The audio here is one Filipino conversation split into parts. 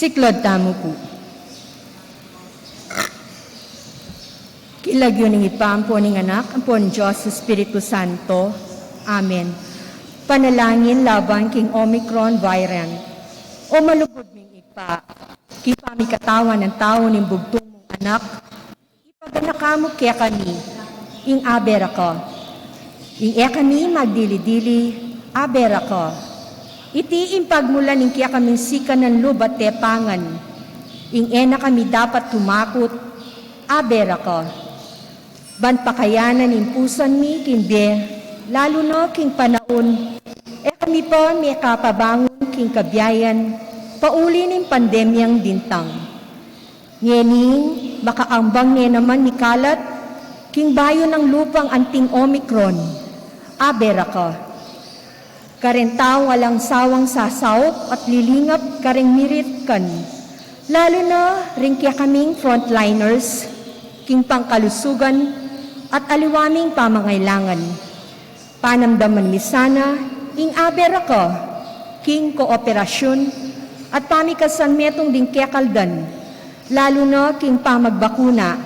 Siklod tamo po. Kilagyo ning ipampo ning anak, ampon Diyos, Espiritu Santo. Amen. Panalangin laban king Omicron variant. O malugod ming ipa, kipami katawan ng tao ning bugtong mong anak, ipaganakamo kaya kami, ing abera ko. Ing kami magdili-dili, abera ko. Iti impagmula ning kaya kaming sika ng lubat tepangan. Ing ena kami dapat tumakot, abera ko. Ban pakayanan impusan mi kinde, lalo no king panaon, kami po may kapabangon king kabiyayan, pauli ning pandemyang dintang. Ngening, makaambang niya naman ni kalat, king bayo ng lupang anting Omicron, abera ko. Karentaw walang sawang sasawp at lilingap kareng mirit kan. Lalo na rin kaya kaming frontliners, king pangkalusugan at aliwaming pamangailangan. Panamdaman mi sana, ing abera ko, king kooperasyon at pamikasan metong ding kekaldan. Lalo na king pamagbakuna,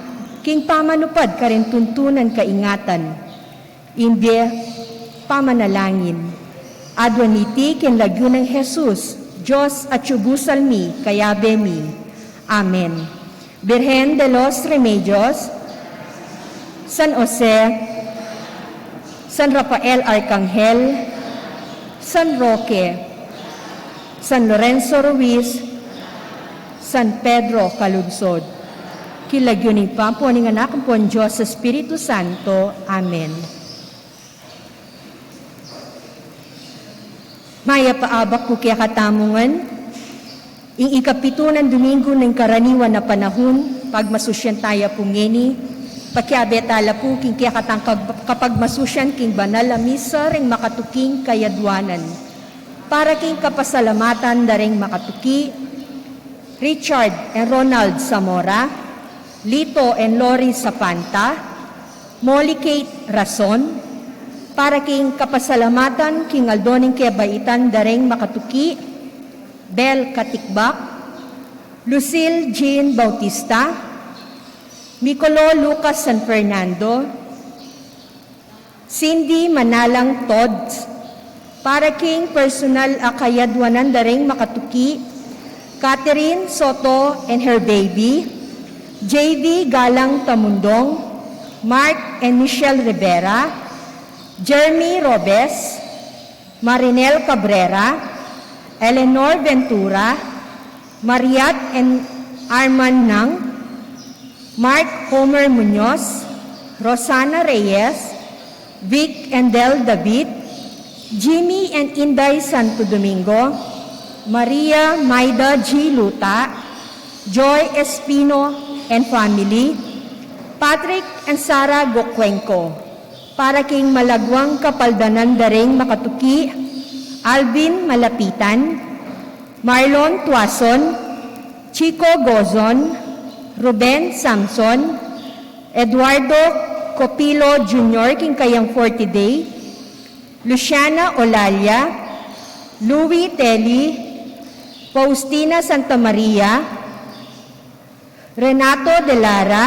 king pamanupad karin tuntunan kaingatan. Hindi pamanalangin. Adwaniti ken lagyo ng Jesus, Diyos at subusal mi, kayabe mi. Amen. Virgen de los Remedios, San Jose, San Rafael Arcangel, San Roque, San Lorenzo Ruiz, San Pedro Caludsod. Kilagyo ni Pampo ning anak pon Diyos Espiritu Santo. Amen. Maya paabak ko kaya katamungan, ing ikapito ng Domingo ng karaniwan na panahon, pag masusyan tayo pungeni, pakiabe tala po king kaya katang kapag masusyan king banal a misa ring makatuking kayadwanan. Para king kapasalamatan daring makatuki, Richard and Ronald Zamora, Lito and Lori Zapanta, Molly Kate Rason, para king kapasalamatan king aldoning kebaitan daring makatuki, Bel Katikbak, Lucille Jean Bautista, Micolo Lucas San Fernando, Cindy Manalang Todd, para king personal akayadwanan daring makatuki, Catherine Soto and her baby, JD Galang Tamundong, Mark and Michelle Rivera, Jeremy Robes, Marinel Cabrera, Eleanor Ventura, Mariat and Arman Nang, Mark Homer Munoz, Rosana Reyes, Vic and Del David, Jimmy and Inday Santo Domingo, Maria Maida G. Luta, Joy Espino and family, Patrick and Sarah Gokwenko. Para king malagwang kapaldanan daring makatuki, Alvin Malapitan, Marlon Tuason, Chico Gozon, Ruben Samson, Eduardo Copilo Jr. king kayang 40 day, Luciana Olalia, Louie Telly, Faustina Santa Maria, Renato De Lara,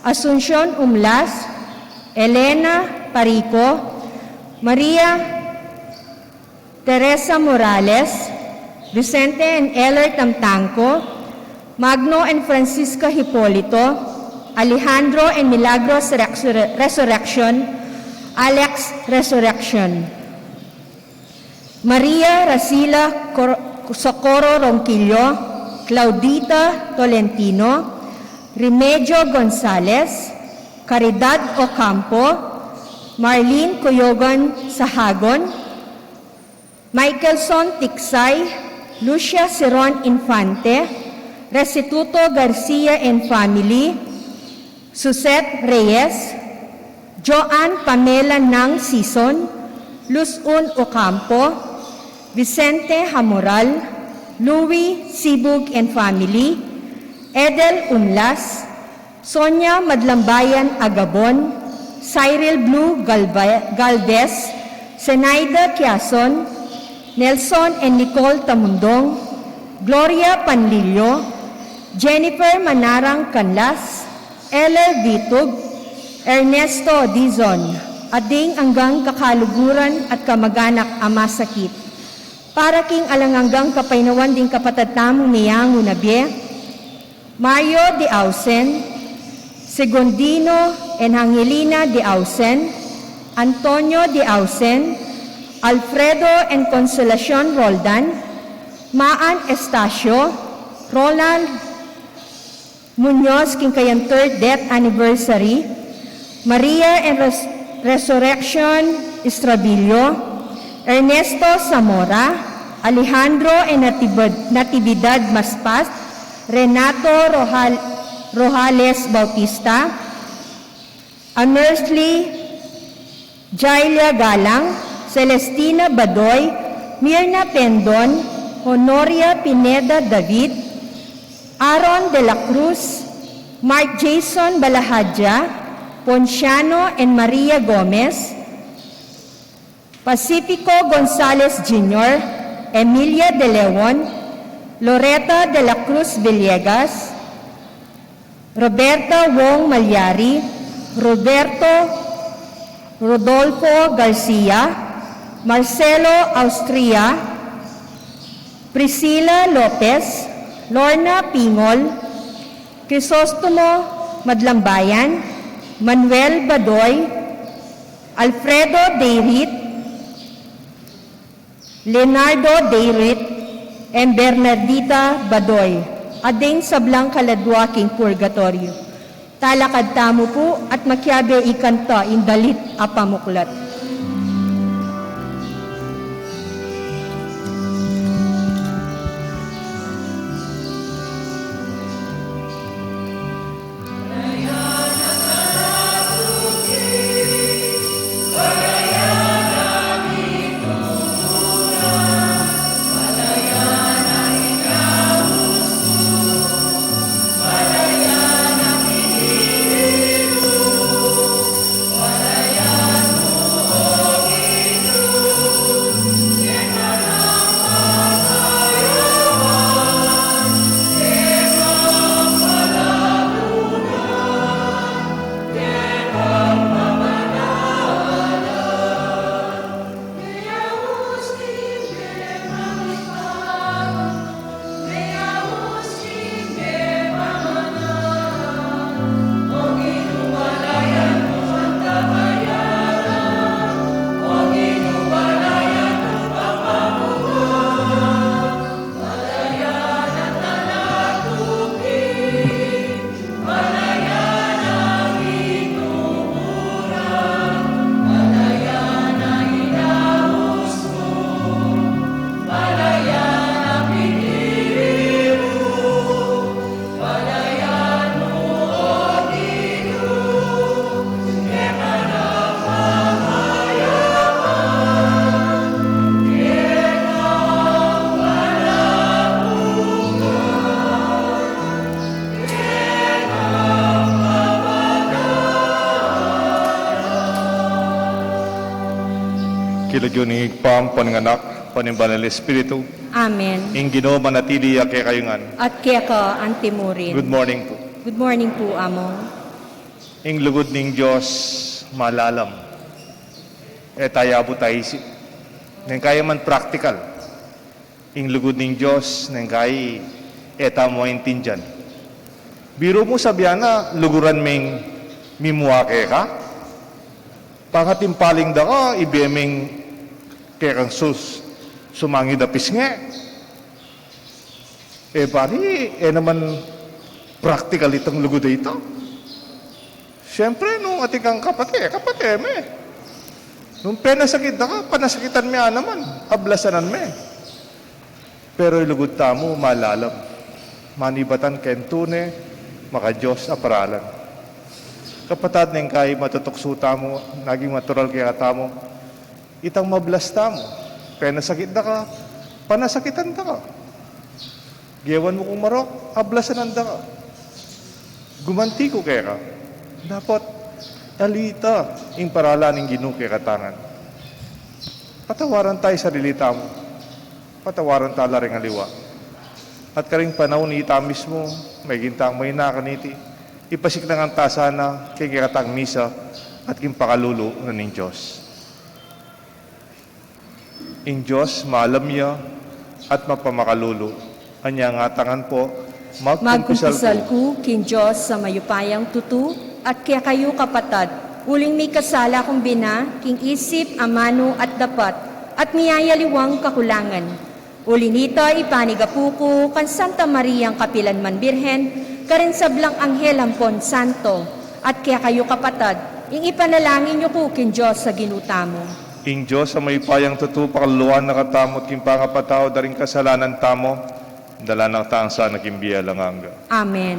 Asuncion Umlas, Elena Parico, Maria Teresa Morales, Vicente and Eller Tamtanco, Magno and Francisca Hipolito, Alejandro and Milagros Resurrection, Alex Resurrection, Maria Racila Socorro Ronquillo, Claudita Tolentino, Remedio Gonzales, Caridad Ocampo, Marlene Coyogan Sahagon, Michaelson Tiksay, Lucia Seron Infante, Restituto Garcia and family, Suzette Reyes, Joanne Pamela Nang Sison, Luzon Ocampo, Vicente Hamoral, Louis Sibug and family, Edel Umlas, Sonia Madlambayan Agabon, Cyril Blue Galvez, Zenaida Quiason, Nelson and Nicole Tamundong, Gloria Panlilio, Jennifer Manarang Canlas, Eller Vitug, Ernesto Dizon, ading hanggang kakaluguran at kamag-anak ama sakit. Para king alanganggang kapainawan ding kapatid namong niyang unabye, Mario de Ausen, Segundino and Angelina de Ausen, Antonio de Ausen, Alfredo and Consolacion Roldan, Maan Estacio, Roland Muñoz king kayang third death anniversary, Maria and Resurrection Estrabillo, Ernesto Zamora, Alejandro and Natividad Maspas, Renato Rojales Bautista, Amersly Jailia Galang, Celestina Badoy, Mirna Pendon, Honoria Pineda David, Aaron de la Cruz, Mark Jason Balahadja, Ponciano and Maria Gomez, Pacifico Gonzalez Jr., Emilia de Leon, Loretta de la Cruz Villegas, Roberta Wong Malyari, Roberto Rodolfo Garcia, Marcelo Austria, Priscilla Lopez, Lorna Pingol, Crisostomo Madlambayan, Manuel Badoy, Alfredo Deirit, Leonardo Deirit, and Bernardita Badoy, ading sablang kaladwa king purgatorio. Talakad tamo po at makyabe ikanta indalit apamuklat. Kilagyo ni Pam, paninganak, panimbanal Espiritu, Amen. ing Ginoo manatili kay kayungan. At kaya ka antimurin. Good morning po. Good morning po, Amo. Ing lugod ning Diyos malalam. Tayabo tayo nang kaya man practical. Ing lugod ning Diyos nang kaya mo intindihan. Biro mo sabihan na luguran ming mimuake ka. Pangatimpaling da ka, ibeming kaya kang sumangi dapis nga. Pari, naman practical itong lugod ito. Siyempre, nung ating kang kapate me. Nung penasakit na ka, panasakitan me naman, ablasanan me. Pero ilugod tamo, malalam. Manibatan kentune, maka Diyos aparalan. Kapatad ng kay matutuksuta mo, naging matural kaya tamo, itang mablasta mo. Penasakit na ka, panasakitan na ka. Giyawan mo kung marok, ablasanan na ka. Gumanti ko kaya ka. Dapat alita ing paralan ng Ginoo kaya katangan. Patawaran tayo sa dilita mo. Patawaran tala ring aliwa. At karing panahon ni ita mismo, may gintang may nakaniti, ipasik na ang tasana, kay kiratang misa, at kimpakalulo na ning Diyos. In Diyos, maalam niya, at mapamakalulo. Anya nga tangan po, Magkumpisal ko, kin Diyos sa mayupayang tutu, at kaya kayo kapatad, uling may kasala kong bina, king isip, amano at dapat, at miyayaliwang kakulangan. Uli nito ipanigapuko kan Santa Mariang Kapilanman Birhen, karin sablang Anghel Ampon Santo, at kaya kayo kapatad, ing ipanalangin niyo ko kin Diyos sa ginutamo. Ing Diyos sa may payang tutu, pakaluan na katamot, king pangapatao, daring kasalanan tamo, dala na taang sa nagimbiya lang hangga. Amen.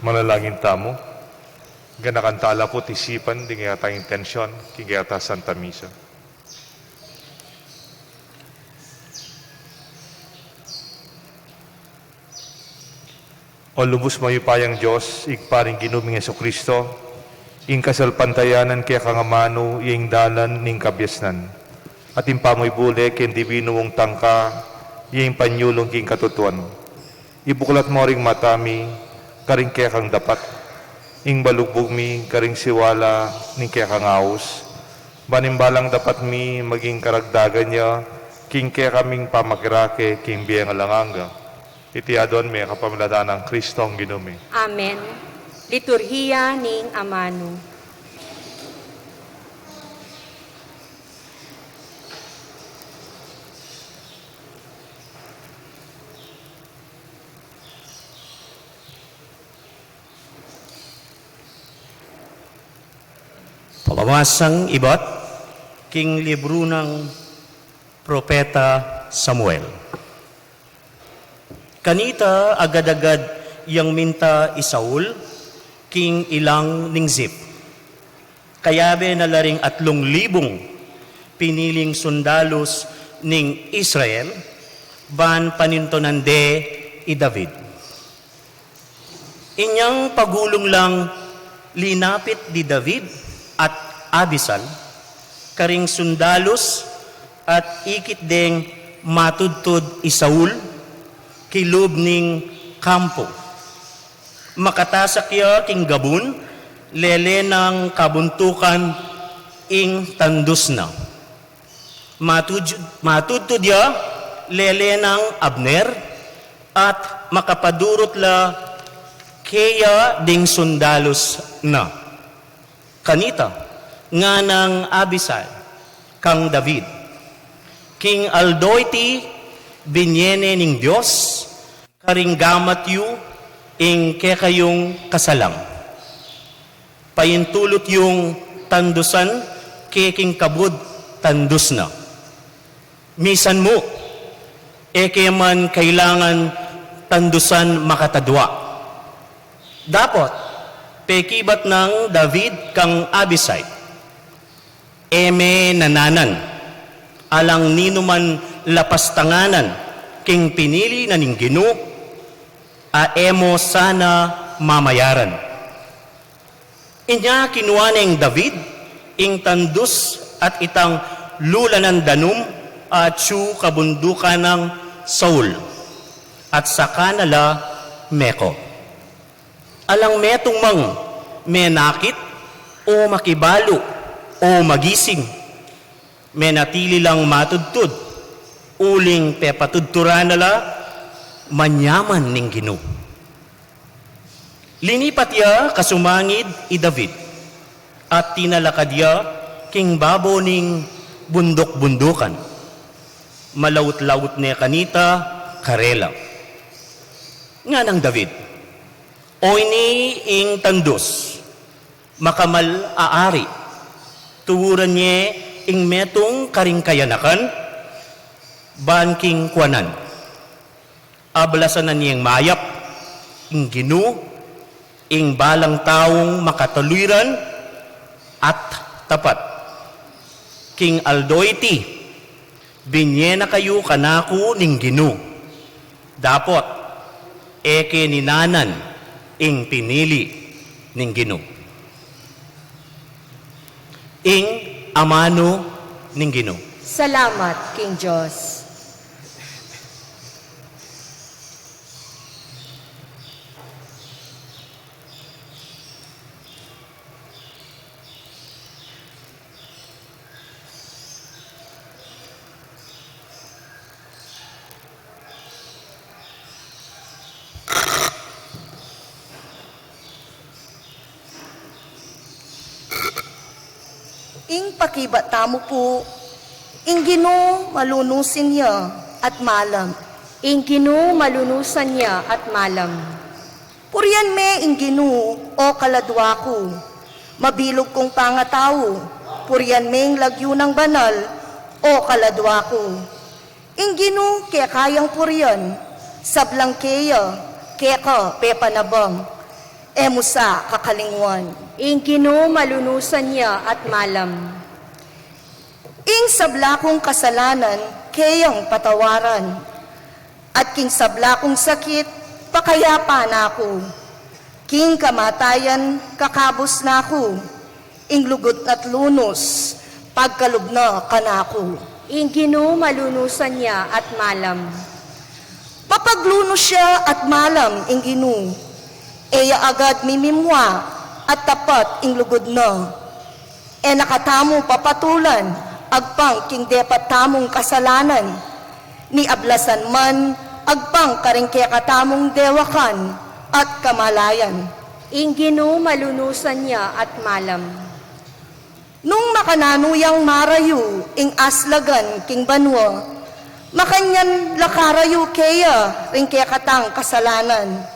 Manalangin tamo, ganakantala po tisipan, di kaya tayong intensyon, kaya ta Santa Misa. O lubos mayupayang Diyos, igparing ginuming Jesucristo, ing kasalpantayanan kaya kangamano, ing dalan ning kabyasnan. At impamoy bule, ken divino mong tangka, ing panyulong king katutuan. Ibuklat mo ring matami, karing kaya kang dapat, ing balugbog mi, karing siwala, ning kaya kang aus. Banimbalang dapat mi, maging karagdagan niya, king kaya kaming pamakirake, king biyang alanganga. Itiadon may kapamilatan ng Kristong ginumi. Amen. Liturhiya ning Amano. Pamamasang iba't king libro ng Propeta Samuel. Kanita agad-agad yang minta Isaul, king ilang ning Zip. Kayabe na laring 3,000 piniling sundalos ning Israel, ban panintonande i David. Inyang pagulong lang linapit di David at Abisal, karing sundalos at ikit deng matudtod Isaul, kilob ning kampo. Makatasakya king gabun, lele ng kabuntukan ing tandus na. Matudtod ya, lele ng Abner, at makapadurot la kaya ding sundalos na. Kanita, nga ng Abisal, kang David. King Aldoyti, binyene ning Diyos, karinggamat yu, ing kekayong kasalang. Payintulot yung tandusan, keking kabud tandus na. Misan mo, eke man kailangan tandusan makatadwa. Dapat, pekibat ng David kang Abisai, eme nananan, alang ninuman lapastanganan, king pinili na ning Gino, aemo sana mamayaran. Inya kinuha ng David, ing tandus at itang lula ng danum, at siyu kabundukan ng Saul, at sa kanala meko. Alang metong mang menakit o makibalo o magising, menatili lang matudtud, uling pepatudturan nala, manyaman ning Gino. Linipat ya kasumangid i David, at tinalakad ya king babo ning bundok-bundukan. Malawut-lawut ne kanita karela. Nga ng David, o ini ing tandus, makamal aari, tuwuran niya ing metong karingkayanakan, banking kwanan. Ablasan na niyang mayap, ing Gino, ing balang taong makataluiran at tapat. King Aldoyti, binye na kayo kanaku ning Gino. Dapot, eke ninanan, ing pinili ning Gino. Ing amano ning Gino. Salamat, King Diyos. Ing pakibata mo po, ing Gino malunusin niya at malam. Ing Gino malunusan niya at malam. Purian me ing Gino o kaladwa ko, mabilog kong pangatao. Purian me ing lagyo ng banal o kaladwa ko. Ing Gino kaya kayang purian, sablang kaya ka pepanabang. Emusa kakalingwan. Ing Gino malunusan niya at malam. Ing sablakong kasalanan, kayang patawaran. At king sablakong sakit, pakayapa na ako. King kamatayan, kakabos na ako. Ing lugot at lunos, pagkalubna ka na ako. Ing Gino malunusan niya at malam. Papaglunos siya at malam, ing Gino. Eya agad mimimwa at tapat ing lugod na. E nakatamo papatulan, agpang king depat tamong kasalanan. Ni ablasan man, agpang karing kaya katamong dewakan at kamalayan. Ing Gino malunusan niya at malam. Nung makananuyang marayu, ing aslagan king banwa, makanyan lakarayu kaya ring kaya katang kasalanan.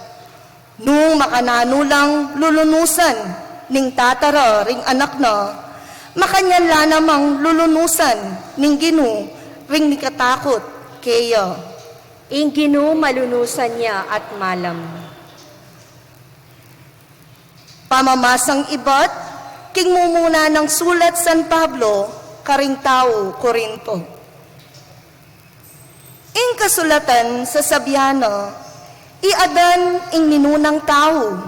Nung makananulang lulunusan, ning tatara ring anak na, Makanyanla namang lulunusan ning Ginoo ring nikatakot kaya. Ing Ginoo malunusan niya at malam. Pamamasang ibat, king mumuna ng sulat San Pablo, karing tao Korinto. Ing kasulatan sa Sabiano, iadan ing ninunang tao,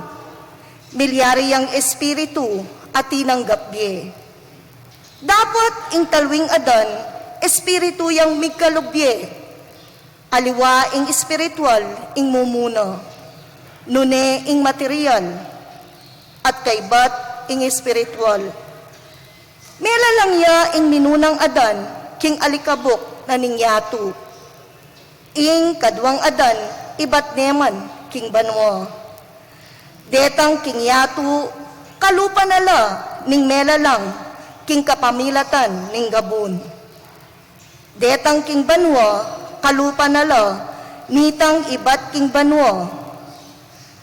milyari ang espiritu at tinanggapye. Dapat ing talwing adan, espiritu yang migkalubye, aliwa ing espiritual ing mumuna, nune ing material, at kaibat ing espiritual. Mela lang ya ing minunang adan, king alikabok na ningyatu. Ing kadwang adan, ibat neman, king banwa. Detang king yatu, kalupa nala, ning mela lang, king kapamilatan, ning gabun. Detang king banwa, kalupa nala, nitang ibat king banwa.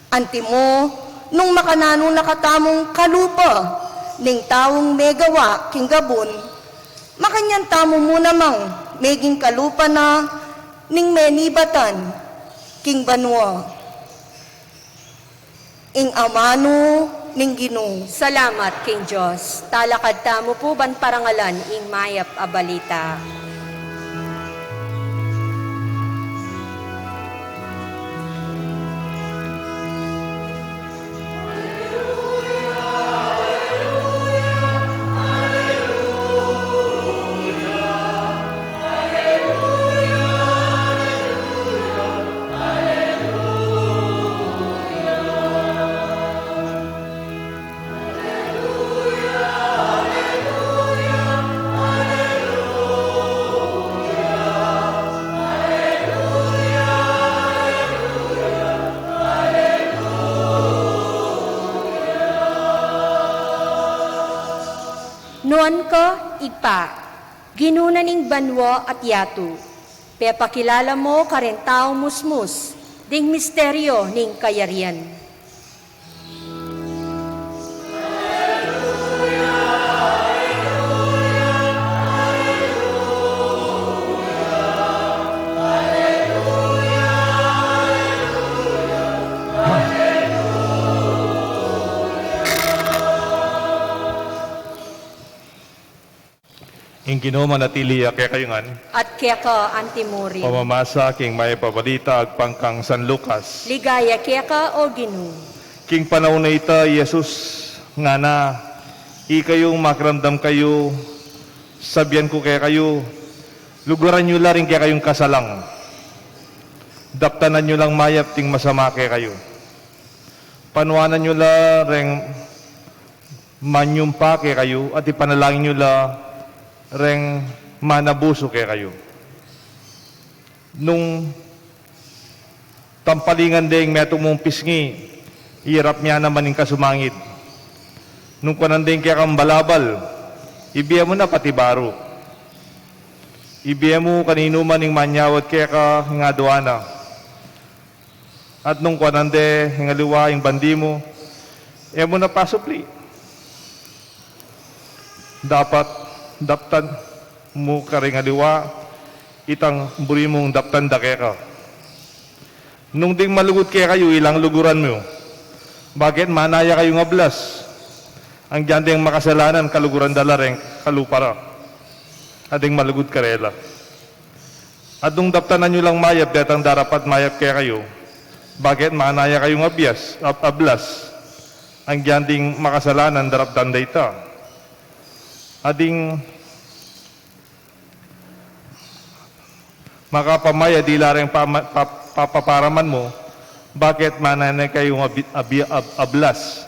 Antimo, nung makanano nakatamong kalupa, ning taong megawa king gabon, makanyan tamo mo namang meging kalupa na ning menibatan king banwa. Ing amano ning Ginoo. Salamat, King Diyos. Talakad tamo po ban parangalan ing mayap a balita. Noon ko, igpa, ginunaning banwa at yatu. Pepakilala mo karentao musmus, ding misteryo ning kayarian. Ing Ginoo manatili kaya kayungan, At kaya ka antimuri. pamamasa king may pabalita agpangkang San Lucas. Ligaya kaya ka o Ginoo. King panahon na ita, Jesus, nga na, kayong makaramdam kayo, sabihan ko kaya kayo, lugaran nyo lang rin kaya kayong kasalang. Daptanan nyo lang mayap ting masama kaya kayo. Panuanan nyo lang rin manyumpa kaya kayo, at ipanalangin nyo lang rin manabuso kaya kayo. Nung tampalingan ding metong mong pisngi, hirap niya naman yung kasumangit. Nung kananding kaya kang balabal, ibiya mo na pati baro. Ibiya mo kanino man yung manyawad kaya ka nga duwana. At nung kanande, yung aliwa, yung bandi mo, mo na pasupli. Dapat daptan mo karing aliwa, itang buri mong daptan da kaya ka. Nung ding malugot kaya kayo, ilang luguran mo. Bakit? Manaya kayo nga blas. Ang diyan ding makasalanan, kaluguran dala rin, kalupara. Ading malugot karela. At nung daptanan nyo lang mayap, datang darapat mayap kaya kayo. Bakit? Manaya kayo nga ablas. Ang diyan ding makasalanan, daraptan data. Ading makapamaya, di lareng papaparaman mo, bakit mananay kayong ablas?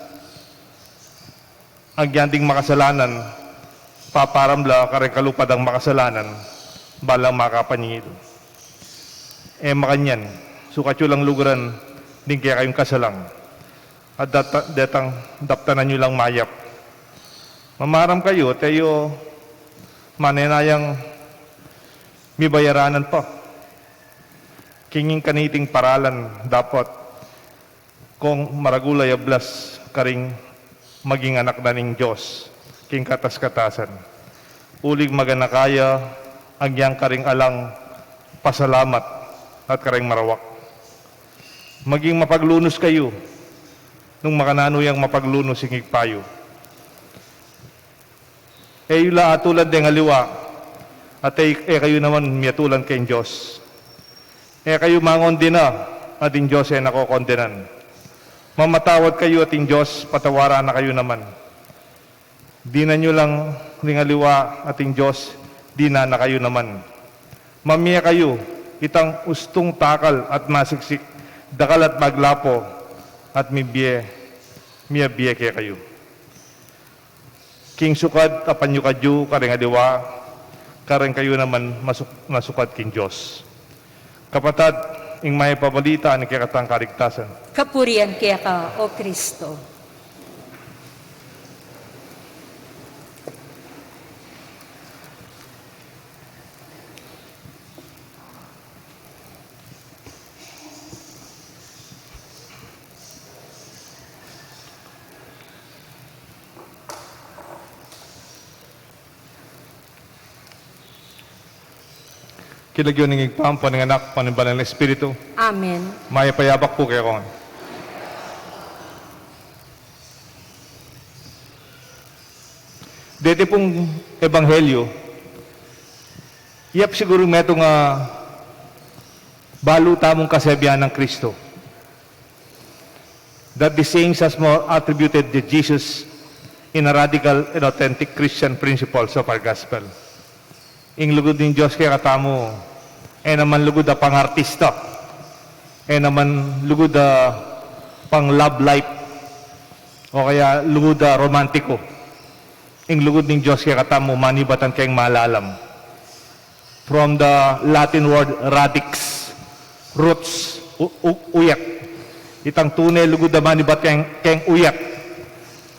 Ang yanding makasalanan, paparamla, kareng kalupad ang makasalanan, balang makapanyil. Makanyan, sukat yun lang luguran, din kaya kayong kasalang. At datang daptanan nyo lang mayap. Mamaram kayo, tayo manenayang may bayaranan pa. Kinging kaniting paralan dapat kung maragulay ablas karing maging anak na ning Diyos. king katas-katasan. Ulig maganakaya, agyang karing alang pasalamat at karing marawak. Maging mapaglunos kayo, nung makananuyang mapaglunos ingig payo. Yula atulad ng aliwa, at kayo naman miyatulan kayong Diyos. Kayo mangon din na, ating Diyos ay nakokondenan. Mamatawad kayo ating Diyos, patawaran na kayo naman. Di na nyo lang lingaliwa ating Diyos, di na kayo naman. Mamiya kayo, itang ustong takal at masiksik, dakal at maglapo, at miya biye kaya kayo. King sukad, apan nyo kadyo, karing aliwa, karing kayo naman masukad king Diyos. Kapatad, ing may pabalita ni kaya katang kaligtasan. Kapurian kaya ka, O Kristo. Kilagyo ng igpampo ng anak, panimbalan ng Espiritu. Amen. Maya payabak po kayo kon. Dito pong ebanghelyo, iyap siguro meto nga baluta mong kasabihan ng Kristo. That the sayings as more attributed to Jesus in a radical and authentic Christian principles of our gospel. Ing lugod ng Diyos kaya katamo, naman lugod na pang-artista, naman lugod na pang-love life, o kaya lugod na romantiko. Ing lugod ng Diyos kaya katamo, manibatan kayong malalam. From the Latin word radix, roots, uyak. Itang tunay lugod na manibat kayong uyak.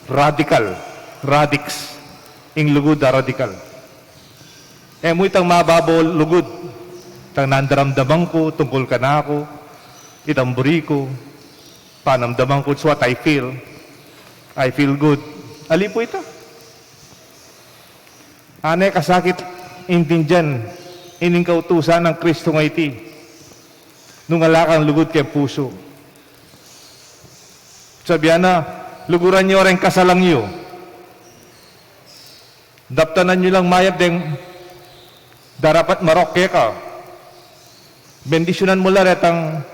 Radical, radix. Ing lugod na radical. Mo itang mababaw lugod. Itang nandaramdaman ko, tungkol ka na ako. Itang buri ko. Panamdaman ko, it's what I feel. I feel good. Ali po ito. Anay kasakit intindihan, ining kautusan ng Kristo nga iti. Nung alakang lugod kay puso. Sabihan na, luguran nyo rin kasalang nyo. Daptanan nyo lang mayab deng darapat marokke ka. Bendisyonan mo la retang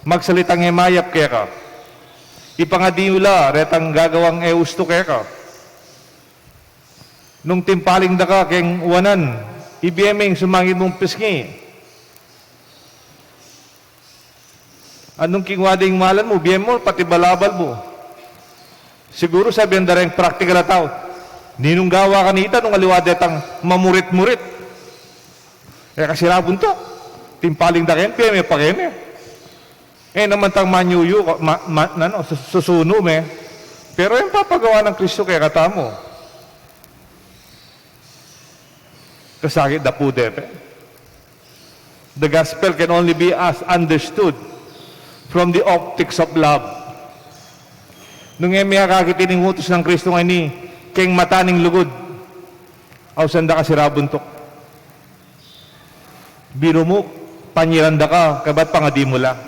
magsalitang emayap kaya ka. Ipangadi mo la retang gagawang eusto kaya ka. Nung timpaling da ka keng uwanan, ibiyemeng sumangin mong pisngi. Anong kingwading malan mo, biyem mo, pati balabal mo. Siguro sabihan da rin practical na tao. Ninong gawa kanita nung aliwadetang mamurit-murit. Kasi rabon to. Timpaling da kayo, may pakene. Naman tang manyuyo, susuno me. Pero yung papagawa ng Kristo kaya katamo. Kasakit da po depe. The gospel can only be as understood from the optics of love. Nung may kakitining utos ng Kristo nga ni, keng mataning lugod, aw sanda ka si rabuntok. Biro mo, panyiranda ka, kabat pangadi mo la.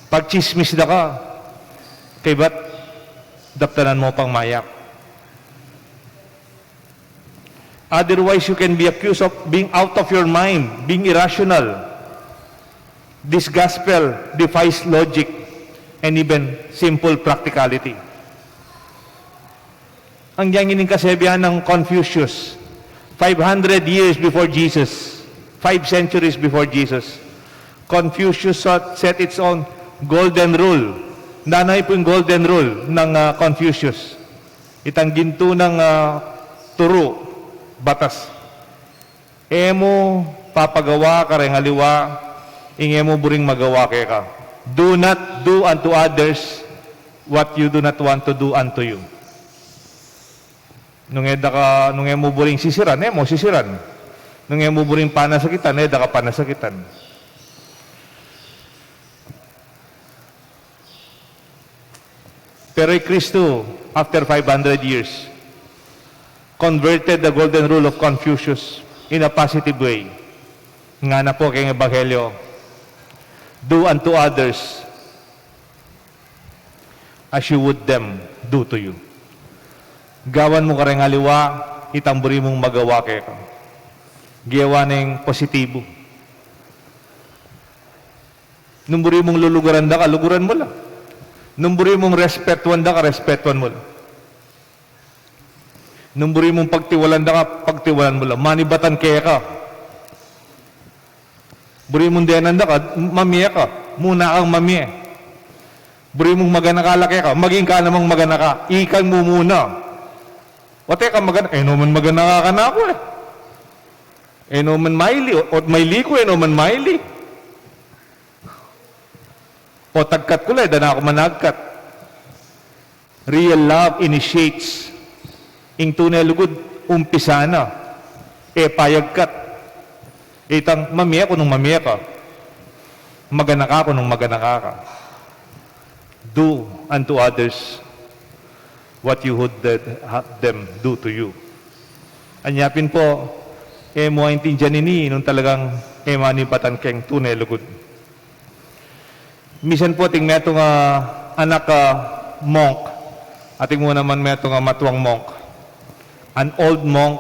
Pagchismis da ka, kabat daptanan mo pang mayak. Otherwise, you can be accused of being out of your mind, being irrational. This gospel defies logic and even simple practicality. Ang diyan ining kasabihan ng Confucius, 500 years before Jesus, 5 centuries before Jesus, Confucius set its own golden rule. Nanay po yung golden rule ng Confucius. Itang ginto ng turo, batas. Emo papagawa ka rin haliwa, inge mo buring magawa kaya ka. Do not do unto others what you do not want to do unto you. Nung mo buring sisiran, mo sisiran. Nung mo buring panasakitan, da ka panasakitan. Pero Kristo, after 500 years, converted the golden rule of Confucius in a positive way. Nga na po kay Ebanghelyo, do unto others as you would them do to you. Gawan mo ka rin aliwa, itamburi mong magawa kay ka. Giyawa ng positibo. Numburi mong luluguran da ka, luguran mo lang. Numburi mong respetuan da ka, respetuan mo lang. Numburi mong pagtiwalan da ka, pagtiwalan mo lang. Manibatan kaya ka. Buri mong diyanan da ka, mamiya ka. Muna kang mamiya. Buri mong maganakalaki ka, maging ka namang maganaka. Ikan mo muna. O teka, naman maganaka ka na ako eh. Naman maili, o maili ko, naman maili. O tagkat ko lang, dana ako managkat. Real love initiates. Ing tunay lugod, umpisa na. Payagkat. Itang mamiya ko nung mamiya ka. Maganaka ko nung maganaka ka. Do unto others what you would them do to you. Anyapin po, mo intindihan nini nung talagang manipatan keng tunay lugod. Misan po ting metong anak monk, ating mo naman metong matuwang monk. An old monk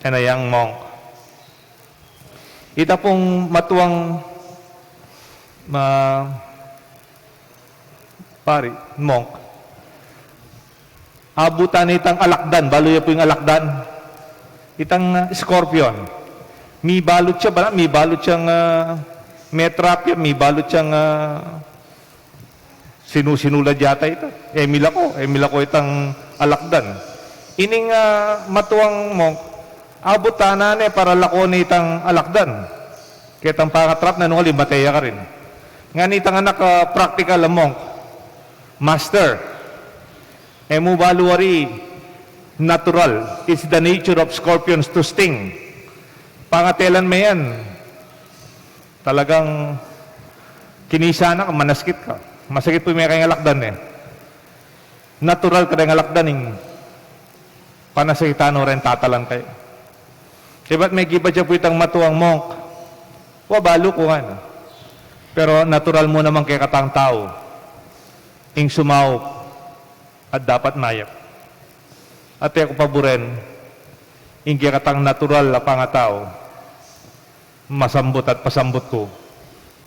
and a young monk. Ita pong matuwang monk. Abutan itang alakdan, balo po yung alakdan. Itang scorpion. May balot siya ba? May balot siyang metrapia, may balot siyang sinusinulad yata ito. Emila ko itang alakdan. Ining matuwang monk, abutan para lakon itang alakdan. Kitang pangatrap na nung alibateya ka rin. Nga nitang anak practical monk, master, mo baluari, natural. It's the nature of scorpions to sting. Pangatelan mo yan. Talagang kinisa na ka, manaskit ka. Masakit po may kayong alakdan eh. Natural ka rin alakdan yung panasakitano rin tatalan kayo. Diba't may giba dyan po itang matuwang monk? Balo ko nga. Pero natural mo naman kay katang tao. Ing sumaw at dapat mayap. At ako paboren, ing kay katang natural na pangatao, masambot at pasambot ko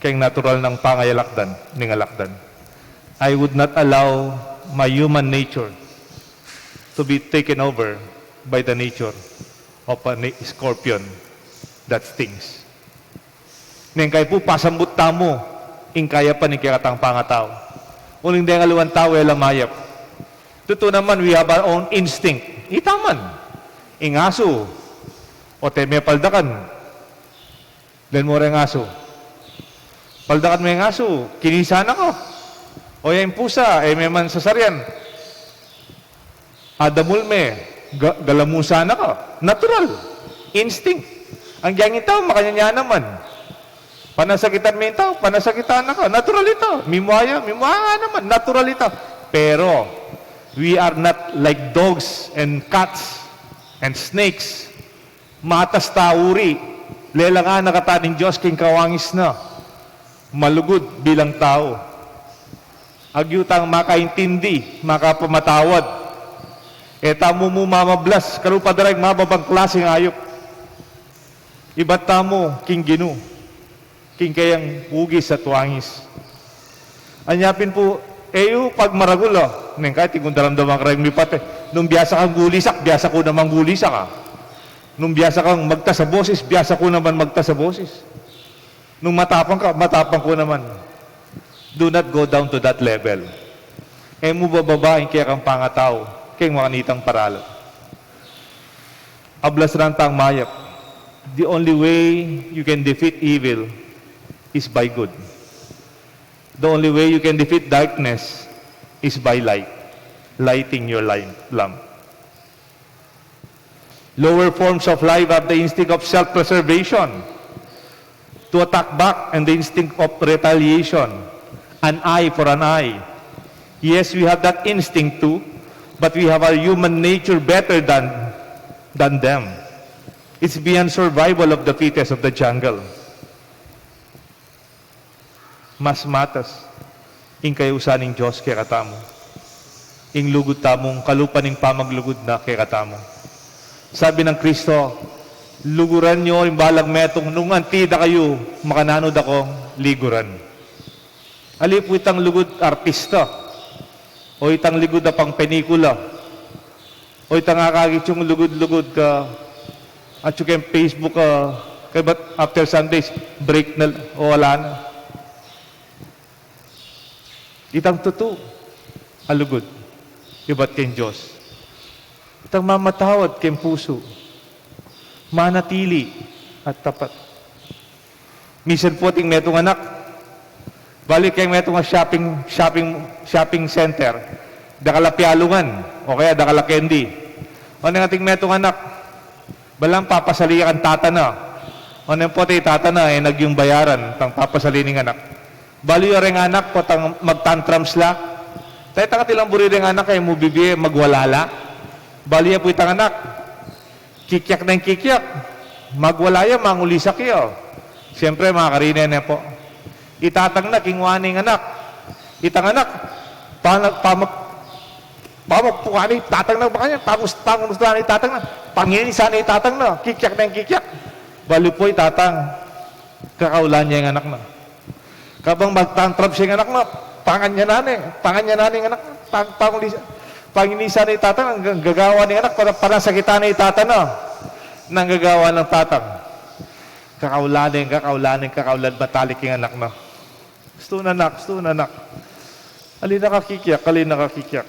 kay natural ng pangayalakdan, ningalakdan. I would not allow my human nature to be taken over by the nature of a scorpion that stings. Neng kay po pasambot tamo, ing kaya pa ni kayatang pangatao. Uling deng aluan tao elang mayap. Totoo naman, we have our own instinct. Itaman. Ing aso, o teme paldakan. Then mo rin aso. Paldakan mo yung aso, kinisa na ko. O yung pusa, may man sasaryan. Adamul me, galamusa na ka. Natural. Instinct. Ang giyangin tao, makanyanya naman. Panasakitan mo yung tao, panasakitan na ka. Natural ito. Mimuaya naman. Natural ito. Pero, we are not like dogs and cats and snakes. Matas tauri. Lelang nakataning Diyos king kawangis na. Malugod bilang tao. Agyutang makaintindi, makapamatawad. Tamo mo mamablas, karupadarag mababang klaseng ayop. Iba't tamo, king ginu. King kayang ugis at wangis. Anyapin po, pag maragulo, neng kahit kung daramdaman ka rin mipate, nung biyasa kang gulisak, biyasa ko namang gulisak ka. Nung biyasa kang magta sa boses, biyasa ko naman magta sa boses. Nung matapang ka, matapang ko naman. Do not go down to that level. Mo bababain kaya kang pangatao, kayang makanitang paralo. Ablas rantang mayap. The only way you can defeat evil is by good. The only way you can defeat darkness is by light. Lighting your lamp. Lower forms of life have the instinct of self-preservation, to attack back, and the instinct of retaliation. An eye for an eye. Yes, we have that instinct too, but we have our human nature better than them. It's beyond survival of the fittest of the jungle. Mas matas, ing kayusaning Diyos kay katamo. Ing lugod tamong kalupaning pamaglugod na kay katamo. Sabi ng Kristo, luguran nyo yung balag metong nung antida kayo, makananod ako, liguran. Alip po itang lugod artista, o itang ligod na pang penikula, o itang akagit yung lugod-lugod ka, at yung Facebook ka, kaya ba't after Sundays, break na, o wala na. Itang totoo, alugod, iba't kayong Diyos. Itang mamatawad kayong puso, manatili at tapat. Minsan po ating metong anak, balik kayong metong shopping center, dakalapyalungan, o kaya dakalakendi. O nang ating metong anak, balang papasali ang tata na. O nang po tayo tata na, nagyong bayaran, tang papasali ng anak. Bali yung anak po, tang magtantrams la. Tayo takatilang buri rin anak, kayo mo bibi, magwalala. Bali po itang anak, kikyak na yung kikyak. Magwala yan, mangulisak yun. Siyempre, mga karina na po. Itatang na, kingwaning anak. Itang anak, pamagpukani, tatang na ba kanya? Pangustuhan, itatang na. Panginisan, itatang na. Kikyak na yung kikyak. Bali po itatang. Kakaulan niya yung anak na. Kabang magtantrap siya yung anak na, panganyananing anak na, panginisan na itatang, ang gagawa ng anak, parang sakitan na itatang na. Nang gagawa ng tatang. Kakaulan, matalik yung anak na. Gusto na anak. Alin nakakikyak.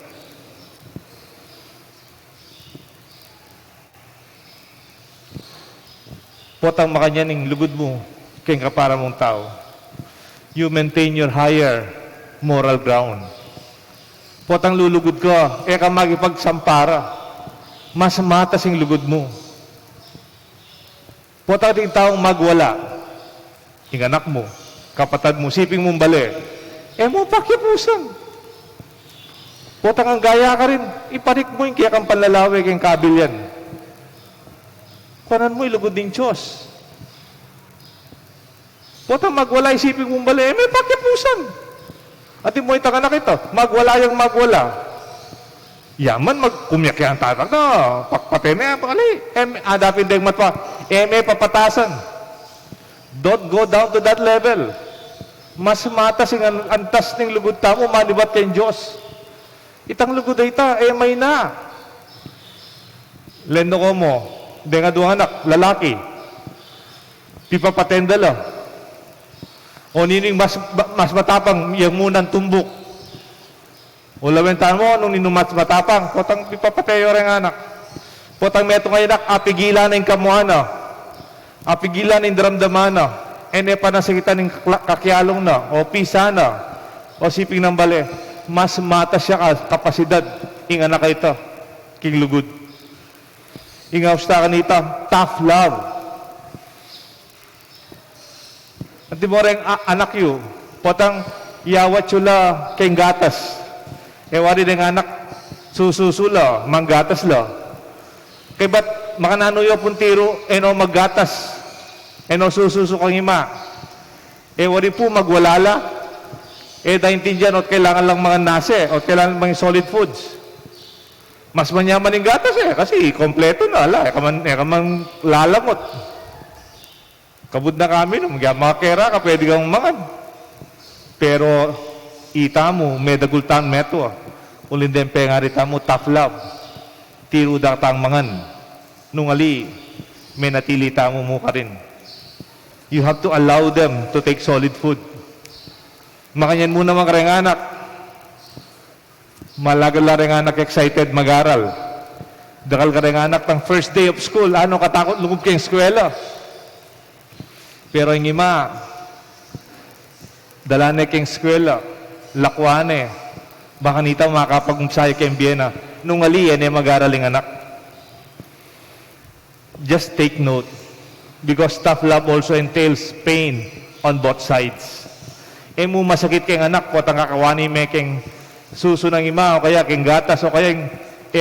Potang makanyaning lugod mo, kayong kapara mong tao. You maintain your higher moral ground. Potang lulugod ka, ka magipagsampara. Mas matas yung lugod mo. Potang ting taong magwala, yung anak mo, kapatad mo, siping mong bali, mo pakipusan. Potang ang gaya ka rin, ipanik mo yung kaya kang panlalawig yung kabilyan. Kunan mo ilugod ng Diyos. Potang magwala, isiping mong bali, may pakipusan. At mo itang anak ito, magwala yung magwala. Yaman, magkumyak yan tatang na, pakpatay na yan, pakali. Adapin din matwa, may papatasan. Don't go down to that level. Mas matas yung antas ng lugod tamo, manibat kayong Diyos. Itang lugod ay ita, may na. Lendo ko mo, di nga doon anak, lalaki. Pipapatenda lang. O nining mas matapang, yung munang tumbok. O lawentan mo, nung ninumat matapang, potang pipapatayo rin anak. Potang meto ngayon anak, apigilan ng kamuana. Apigilan ng daramdaman na. Pa nasakitan ng kakyalong na, o pisa na, o siping ng bali. Mas mata siya kapasidad, ing anak ito, king lugod. Ing austa kanita, tough love. At di mo rin anak yu, potang yawat yula king gatas. Wari ng anak, sususula, manggatas la. Kaya ba't makanano yung puntiro, maggatas, sususo kang ima. Wari po magwalala, daintindihan, at kailangan lang mga nase, at kailangan mga solid foods. Mas manyaman yung gatas kasi kompleto na, kaman lalamot. Kabud na kami, mga kera ka, pwede kang mangan. Pero, ita mo, may dagultan meto, ulindem pengarita mo, tough love. Tiro datang mangan. Nung ali, may natili tamo mo ka rin. You have to allow them to take solid food. Makanyan mo naman kareng anak. Malagal na rin anak excited mag-aral. Dakal ka rin anak ng first day of school. Ano katakot lugub kayong eskwela? Pero yung ima, dalane kayong eskwela, lakwane, baka nita makakapag-umsay kayong biyena. Nung ali, yan mag-araling anak. Just take note. Because tough love also entails pain on both sides. Mo masakit kayong anak, po ang kakawani may kayong suso ng ima, o kaya kayong gatas, o kaya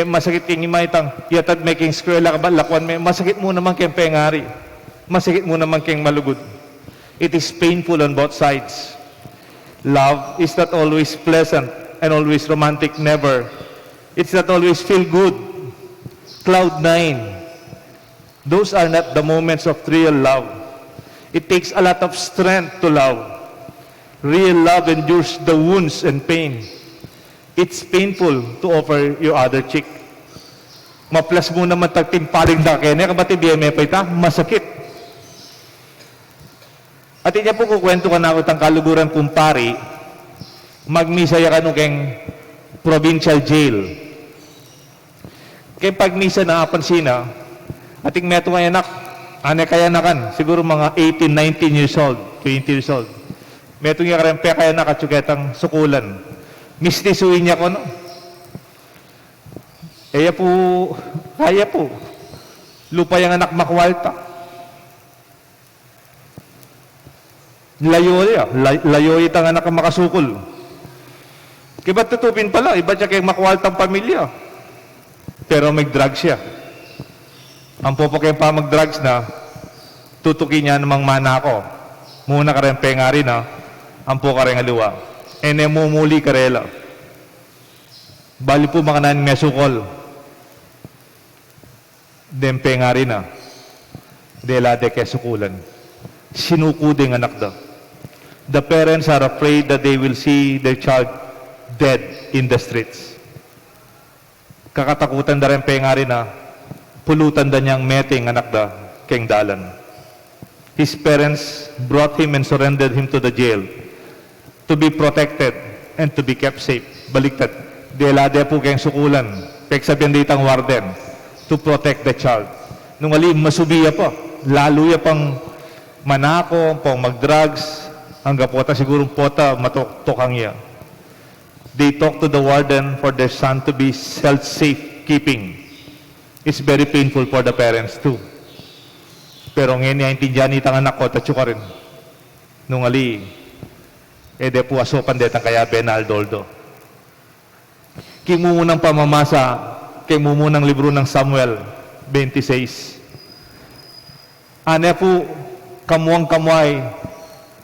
masakit king imaitang, yatad may king skwela ka ba, lakwan may, masakit mo naman king pengari. Masakit mo naman king malugod. It is painful on both sides. Love is not always pleasant and always romantic, never. It's not always feel good. Cloud nine. Those are not the moments of real love. It takes a lot of strength to love. Real love endures the wounds and pain. It's painful to offer your other cheek. Maplas mo naman tagtimpaling da kaya kabati BMF ita, masakit. At inya po kukwento ka na ako tang kaluguran kumpari, magmisaya ka nung keng provincial jail. Kaya pagmisa na apansina, ating meto nga anak, ane kaya nakan, siguro mga 18, 19 years old, 20 years old. Meto nga karempe kaya nakatsuketang sukulan. Mistisuin niya ko, no? Kaya po, kaya po. Lupa yung anak makwalta. Layo itang anak ang makasukol. Kiba't tutupin pala, iba siya kayong makwaltang pamilya. Pero mag-drugs siya. Ang popo kayong pa mag-drugs na, tutukin niya namang mana ko. Muna ka rin pengari na, ang po ka rin aliwa. Mumuli karela. Bali po makanan may sukol. Dempe nga rin na. Delade kay sukulan. Sinukuding anak daw. The parents are afraid that they will see their child dead in the streets. Kakatakutan da rin nga rin na pulutan da niyang meting anak da keng dalan. His parents brought him and surrendered him to the jail to be protected and to be kept safe. Baliktad. Delade po kayong sukulan. Pek sabihin ditang warden to protect the child. Nung alim, masubiya pa. Lalo ya pang manako, pang mag-drugs, hanggang pota sigurong pota matokang iya. They talk to the warden for their son to be self-safe keeping. It's very painful for the parents too. Pero ngayon niya intindihan itang anak ko, tatsyo ka rin. Nung ali, de po asopan detang kaya Benaldoldo. Kimumunang pamamasa, kimumunang libro ng Samuel 26. Ane po, kamuang kamway,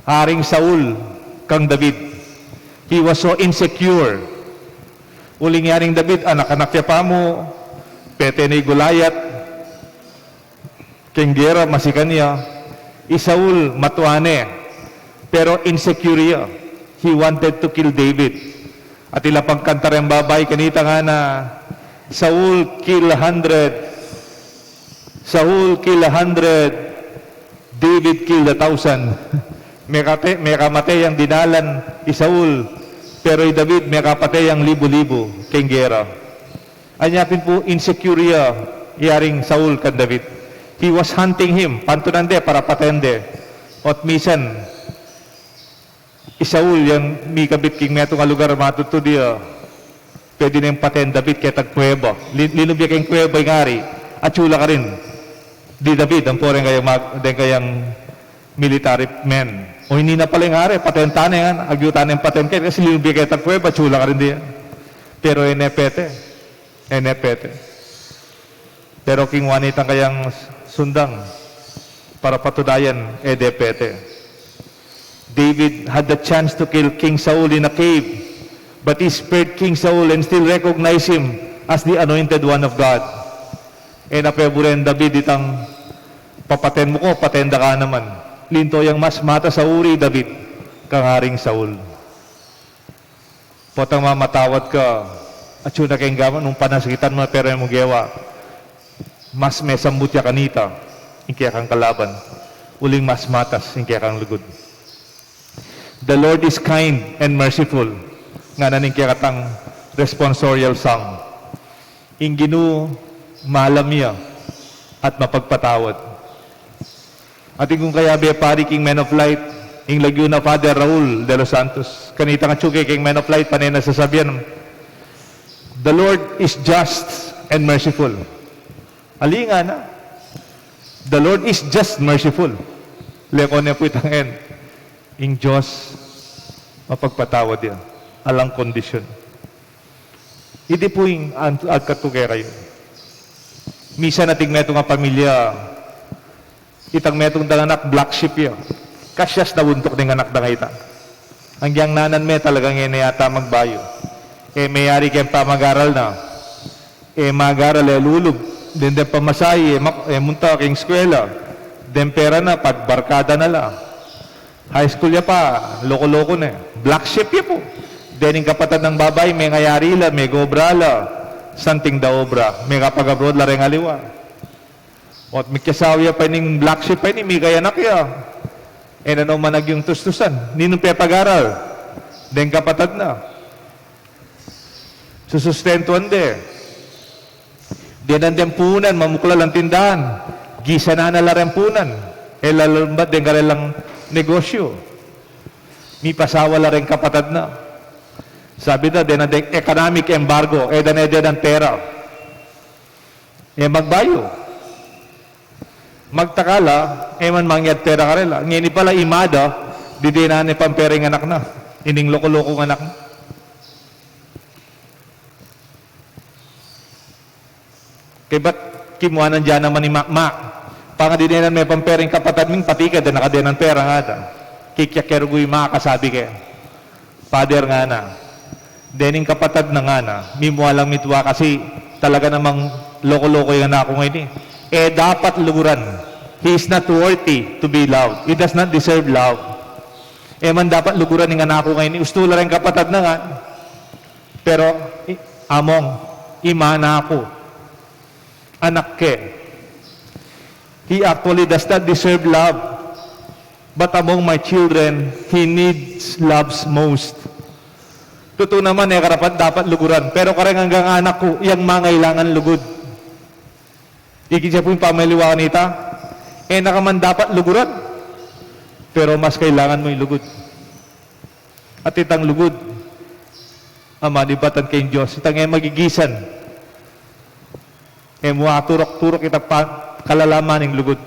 Haring Saul, kang David. He was so insecure. Uling yaring David, anak-anak niya pa mo, pete ni Gulayat, kenggera masikan niya, Isaul matuane, pero insecure niya. He wanted to kill David. At ila pagkanta rin babay, kanita nga na, Saul kill 100, Saul kill 100, David kill 1,000. may kamatay ang dinalan Saul, pero David may kapatay ang libo-libo keng gera. Anyapin po insecure yaring Saul kan David. He was hunting him, pantunande para patende. At misan Saul yang mi kabit king meto nga lugar matuto dia. Pwede na yung paten David kaya tagkuweba. Linubya kayong kuweba yung ari. At chula ka rin. Di David, ang poreng kayang military men. O hindi na pala yung ari, patentane yan. Agyutan yung paten kaya kasi linubya kaya tagkuweba, chula ka rin diyan. Pero enepete. Pero king wanita kayang sundang para patunayan, edepete. David had the chance to kill King Saul in a cave, but he spared King Saul and still recognized him as the anointed one of God. Napeburen David itang papaten mo ko, patenda ka naman. Linto yang mas mata sa uri, David, kang Haring Saul. Potang mamatawad ka, at yun na kayong gaman, nung panasikitan mo na pera mo gewa, mas may sambutya kanita, ingkaya kang kalaban, uling mas matas, ingkaya kang lugod. The Lord is kind and merciful. Nga naning katang responsorial song. Inginu malam niya at mapagpatawad. At kung kaya be pari king Man of Light, ing lagyo na Father Raul de los Santos. Kanita nga tsuke king Man of Light, panay nasasabihan. The Lord is just and merciful. Ali nga na. The Lord is just merciful. Leko niya po itang end. Ing Diyos, mapagpatawad yan. Alang kondisyon. Hindi po yung agkatukay kayo. Misa nating meto nga pamilya, itang metong danganak, black sheep yun. Kasyas na buntok ng anak da ita. Ang yang nanan me talagang yun yata magbayo. Mayari kayong pamag-aral na. Mag-aral, lulub. Then pamasahe, munta kayong eskwela. Then pera na, pagbarkada na la. High school ya pa, loko-loko na. Black sheep ya po. Then yung kapatid ng babay, may ngayari la, may gobra la. Santing da obra, may kapag-abroad la rin aliwa. At may kasawi ya pa yung black sheep pa yung may kayanak ya. Ano manag yung tustusan, ninong pepag-aral. Then kapatid na. Susustentuan de. Then ang punan, mamukla lang tindahan. Gisa na rin punan. Lalumbat din kanilang negosyo. May pasawa la rin kapatid na. Sabi na, din ang economic embargo, dan ang pera. Magbayo. Magtakala, man mangyad pera ka rin. Ngayon pala imada, di na ni pampering anak na. Ining loko-loko anak na. Kaya ba't kimuhanan dyan naman ni Mak? Pangadidinan may pampering kapatid ming patika din nakadinan pera nga da. Kikyakerugoy makakasabi kayo. Father nga na. Dening kapatid na nga na. Mimuha lang mitwa kasi talaga namang loko-loko yung anak ko ngayon dapat luguran. He is not worthy to be loved. He does not deserve love. Man dapat luguran ng anak ko ngayon. Ustula rin kapatid na nga. Pero among imana ako. Anak ke. He actually does not deserve love. But among my children, he needs loves most. Totoo naman karapat dapat luguran. Pero karang hanggang anak ko, yang mangailangan lugod. Ikit siya po yung pamaliwaan nita. Nakaman dapat luguran. Pero mas kailangan mo yung lugod. At itang lugod, manibatan kayong Diyos. Itang magigisan. Mga turok-turok itang kalalaman ng lugod.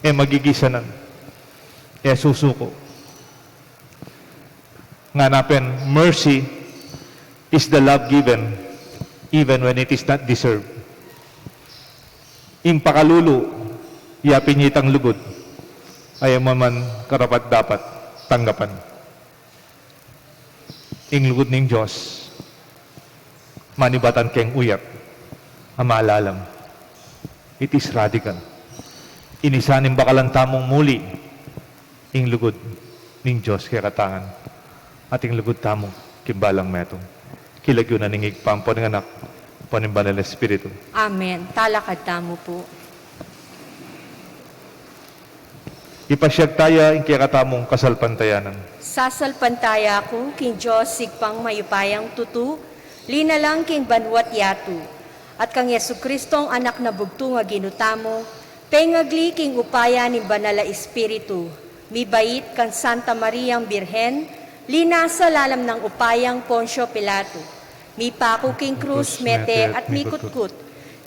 Magigisanan. Susuko. Nganapin, mercy is the love given even when it is not deserved. Impakalulu, yapin niya itang lugod, ayaw man karapat dapat tanggapan. Ing lugod ng Diyos, manibatan keng uyap, amalalam. It is radical. Inisanin bakalang tamong muli, ing lugod ng Diyos kaya katangan, at ing lugod tamong kimbalang metong. Kilagyo na ningig pampo ng anak, panimba ng Espiritu. Amen. Talakad tamo po. Ipasyag tayo ang kikatamong kasalpantayanan. Sasalpantaya ko, king Diyos, sigpang mayupayang tutu, linalang king banwat yatu, at kang Yesu Kristong anak na bugto nga ginutamo, pengagli king upaya ni Banala Espiritu, mibait kan Santa Mariang Birhen, linasa lalam ng upayang Poncio Pilato, mi pako king krus mete at mi kutkut,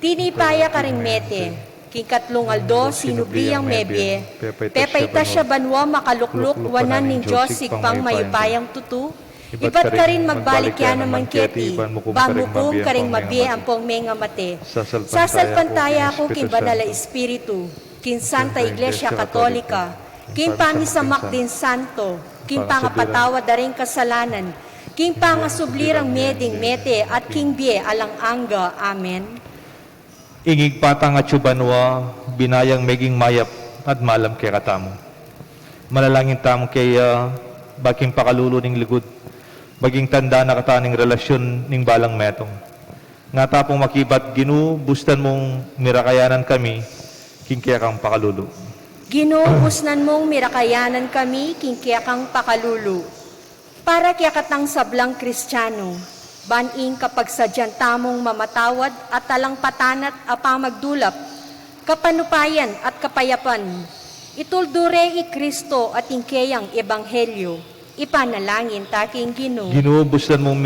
tinipaya ka ring mete, king katlong aldo sinubriyang mebye, pepayta siya banwa makalukluk wanan ning Diyos sigpang mayupayang tutu, iba't ka rin magbalik yan naman keti, bamukum ka ring mabye ang pong menga mate, sasalpantaya ko king Banala Espiritu, king Santa Iglesia Katolika, king pangisamak din santo, king pangapatawa daring kasalanan, king pangasublirang meding mete at king bie alang angga. Amen. Ingig patang at subanwa, binayang meging mayap at malam kay katamo. Malalangin tamo kay baking pakalulo ning ligud, baging tanda na kataning relasyon ning balang metong. Nga tapong makibat ginu, bustan mong mirakayanan kami, king kaya kang pakalulo. Ginuusnan mong mirakayanan kami, king kaya kang pakalulo. Para kaya katang sablang Kristiyano, baning kapag sadyan tamong mamatawad at talang patanat apamagdulap, kapanupayan at kapayapan, ituldure i Kristo at ingkayang ebanghelyo, ipanalangin taking Ginoo. Ginuubustan mong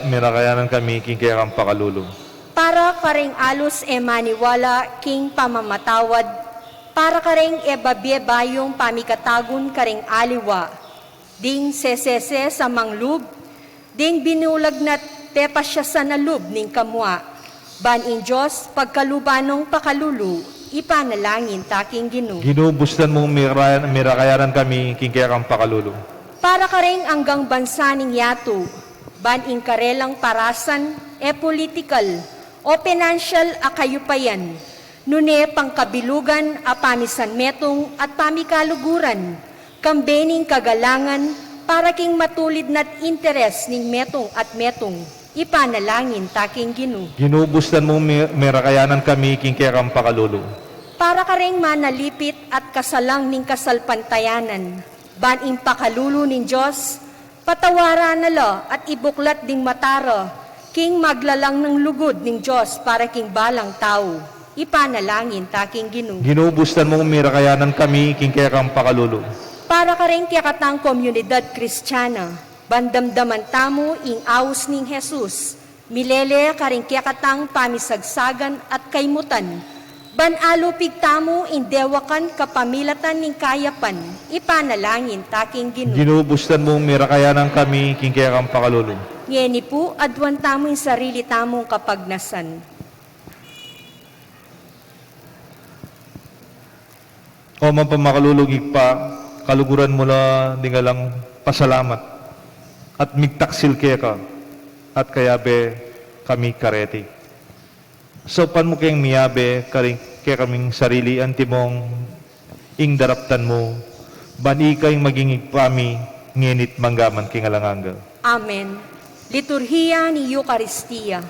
mirakayanan kami, king kaya kang pakalulo. Para karing alus maniwala king pamamatawad, para karing ebabyebayong pamikatagun karing aliwa, ding sesese sa manglub, ding binulag na tepa siya sa nalub ning kamwa. Ban in Diyos, pagkalubanong pakalulu, ipanalangin taking Ginoo. Ginubustan mong mirakayaran kami, kingkaya kang pakalulong. Para ka rin anggang bansa ning yato, ban in karelang parasan, political, o financial akayupayan, nune pangkabilugan a pamisan metong at pamikaluguran, kambening kagalangan, para king matulid nat interes ning metong at metong, ipanalangin taking Ginoo. Ginubustan mong mirakayanan kami, kingkaya kang pakalulong. Para ka ring manalipit at kasalang ning kasalpantayanan, ban in pakalulo ning Diyos, patawaran nala at ibuklat ding matara, king maglalang ng lugod ning Diyos para king balang tao, ipanalangin taking Ginoo. Ginubustan mong mirakayanan kami, kingkaya kang pakalulong. Para ka rin kiyakatang komunidad kristyana, bandamdaman tamo ing awos ning Jesus, milele ka rin kiyakatang pamisagsagan at kaimutan, banalupig tamo ing dewakan kapamilatan ning kayapan, ipanalangin taking Ginoo. Ginubustan mong mirakayanan kami, kingkaya kang pakalulong. Ngeni po, adwan tamo ing sarili tamong kapagnasan. O man pamakalulugig pa, kaluguran mo la dingalang pasalamat at migtaksil kaya ka at kayabe kami kareti. So pan mo kayang miyabe kaya kaming sarili antimong ing daraptan mo bani kayong maging igpami ngenit manggaman kingalanganga. Amen. Liturhiya ni Eucharistia.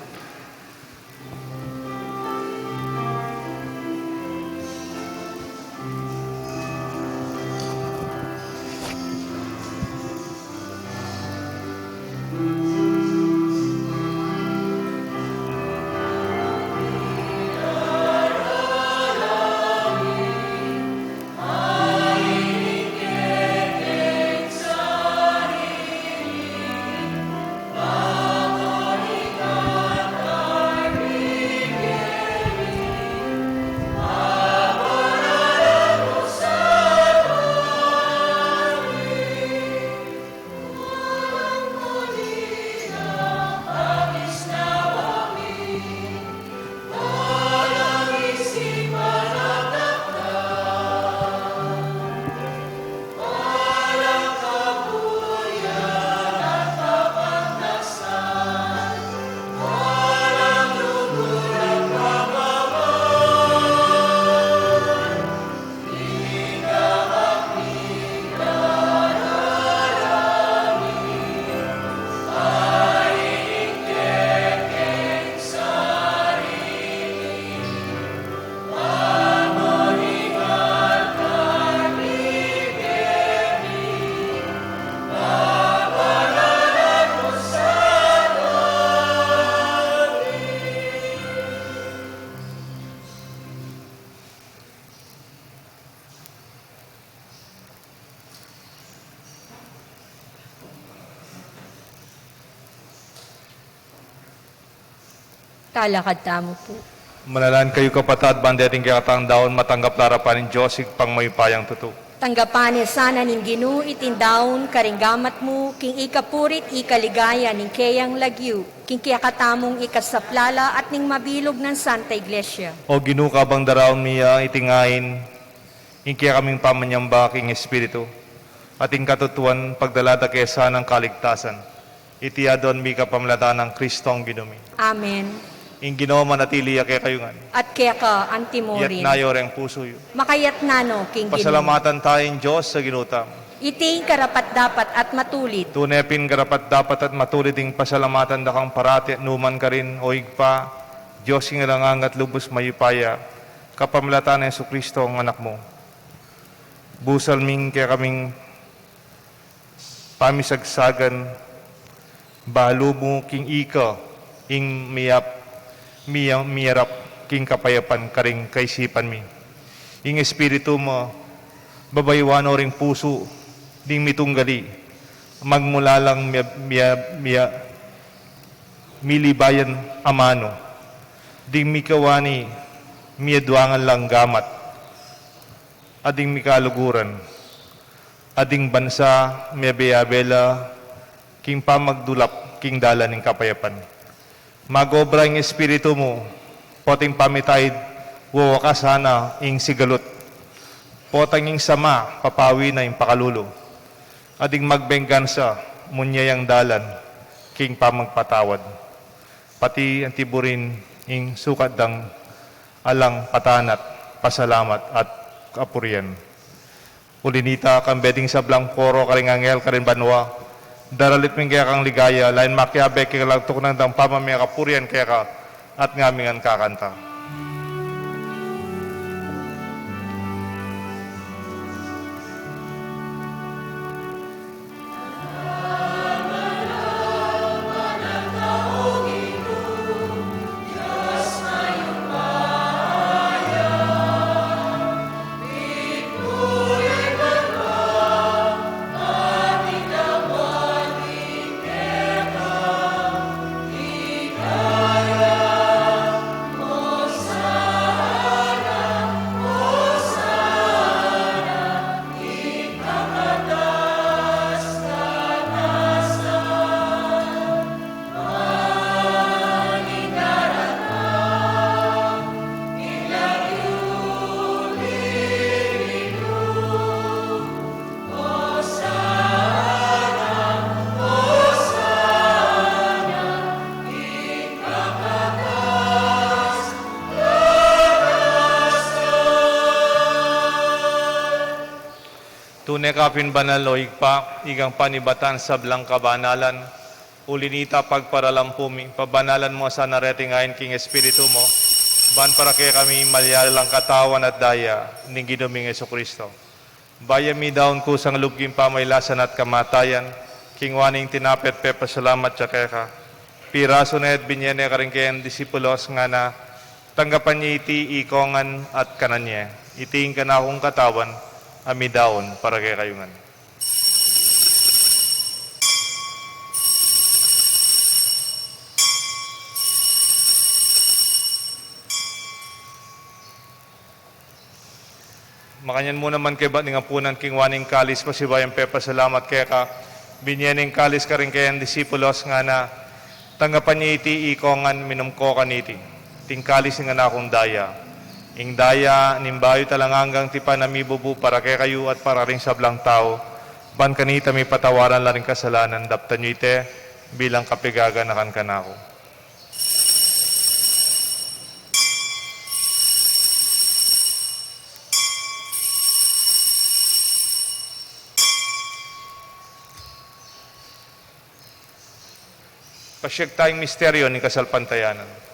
Talakad tamo po. Manalan kayo kapatad, bandeting kayatang daon, matanggap larapan ng Diyos, pang may payang tuto. Tanggapan sana ning Ginoo itindaon karinggamat mo king ikapurit ikaligaya ning kayang lagyu king kiyakatamong ikasaplala at ning mabilog ng Santa Iglesia. O ginukabang daraon miya itingain, kaya kaming pamanyamba king Espiritu, ating katutuan pagdalada kesa ng kaligtasan. Itiyadon mi kapamlatan ng Kristong ginumi. Amen. Ing Ginoo manatili kaya kayungan. At kaya ka Yat antimorin. nayo reng puso yo. Makayat nano king Ginoo. Pasalamatan tayong Diyos sa ginutam. Iti karapat dapat at matulit. Tunepin karapat dapat at matulid ing pasalamatan da kang parati at numan ka rin o igpa. Diyos ing langang at lubos mayupaya. Kapamlatan ng Jesucristo ang anak mo. Busal ming kaya kaming pamisagsagan. Bahalo mo king ika ing miyarap king kapayapan karing kaisipan mi. Ing espiritu mo, babaywano ring puso, ding mitunggali, magmula lang milibayan amano, ding mikawani, miyaduangan lang gamat, ading mikaluguran, ading bansa, miyabiyabela, king pamagdulap, king dala ning kapayapan. Magobra ang espiritu mo, poting pamitay, wawakas sana ing sigalot. Potang ing sama, papawi na ing pakalulo. Ading magbenggansa, munyayang dalan, king pamagpatawad. Pati ang tiburin ing sukat dang alang patanat, pasalamat at kapurian. Ulinita kang beding sa blang koro karing angel karing banwa. Daralit ming kaya kang ligaya, lain makiabe kaya lagtok ng dang pamamaya kapurian kaya ka at ngamingan kakanta. Tunay kapin banal o igpa, igang panibatan sa blang kabanalan, ulinita pagparalampumi, pabanalan mo sa nareting ayon king espiritu mo, ban para kaya kami malyalang katawan at daya, ning ginuming Jesucristo. Bayami daon ko sang lubging pamaylasan at kamatayan, king waning tinapet pepasalamat siya kaya ka. Piraso na et binyene ka rin kayang disipulos nga na, tanggapan niya iti ikongan at kananya, itiin ka na akong katawan, amidaon para kay kayungan. Makanyan mo naman kay ba't nga punan king waning kalis pa si Bayang Pepa salamat kaya ka binyaning kalis ka rin kayang disipulos nga na tanggapan niya iti ikongan minumko kaniti ting kalis nga na akong daya. Ing daya, nimbayo talang hanggang tipa na mibubu para kay kayo at para rin sa blang tao. Ban kanita may patawaran la rin kasalanan, daptan nyo ite bilang kapigaga na kan kanako. Pasyag tayong misteryo ni kasalpantayanan.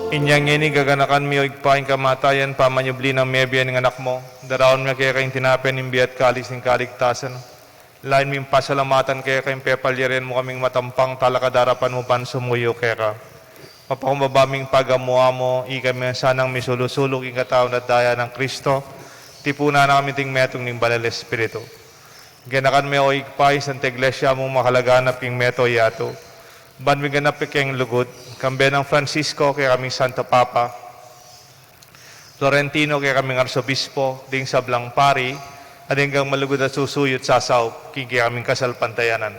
Inyang ini gaganakan mi o igpaing kamatayan pamanyubli ng mebian ng anak mo. Daraon nga kaya kayong tinapen ng biyat kalis ng kaligtasan. Lain mi pasalamatan kaya kayong pepalyarian mo kaming matampang talakadarapan mo pan sumuyo kaya ka. Mapakumbabaming pagamuha mo, ikami sanang misulusulog ing kataon at daya ng Kristo. Tipuna na kami ting metong ng Banal Espiritu. Ganakan mi o igpaing sa iglesia mong makalaganap king meto yato. Banwing ganap kayong lugod, kambe ng Francisco kaya kaming Santo Papa, Florentino kaya kaming Arsobispo, ding sablang pari, at hanggang malugod at susuyot sasaw, kaya kaming kasalpantayanan,